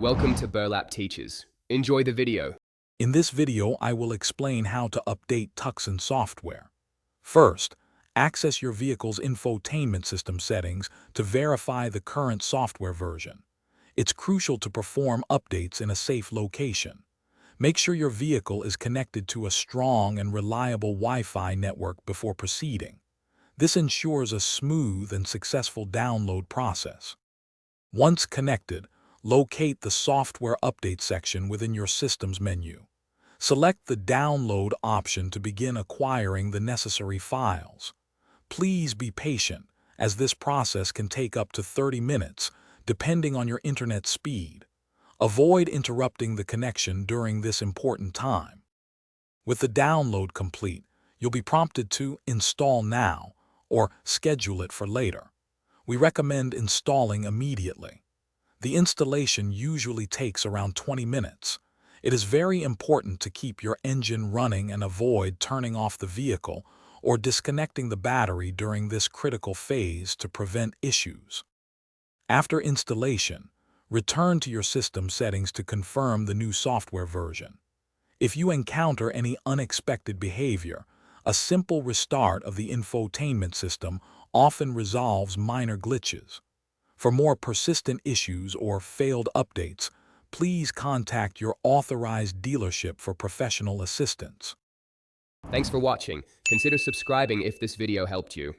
Welcome to Burlap Teachers. Enjoy the video. In this video, I will explain how to update Tucson software. First, access your vehicle's infotainment system settings to verify the current software version. It's crucial to perform updates in a safe location. Make sure your vehicle is connected to a strong and reliable Wi-Fi network before proceeding. This ensures a smooth and successful download process. Once connected, locate the Software Update section within your system's menu. Select the Download option to begin acquiring the necessary files. Please be patient, as this process can take up to 30 minutes, depending on your internet speed. Avoid interrupting the connection during this important time. With the download complete, you'll be prompted to Install Now or Schedule it for later. We recommend installing immediately. The installation usually takes around 20 minutes. It is very important to keep your engine running and avoid turning off the vehicle or disconnecting the battery during this critical phase to prevent issues. After installation, return to your system settings to confirm the new software version. If you encounter any unexpected behavior, a simple restart of the infotainment system often resolves minor glitches. For more persistent issues or failed updates, please contact your authorized dealership for professional assistance. Thanks for watching. Consider subscribing if this video helped you.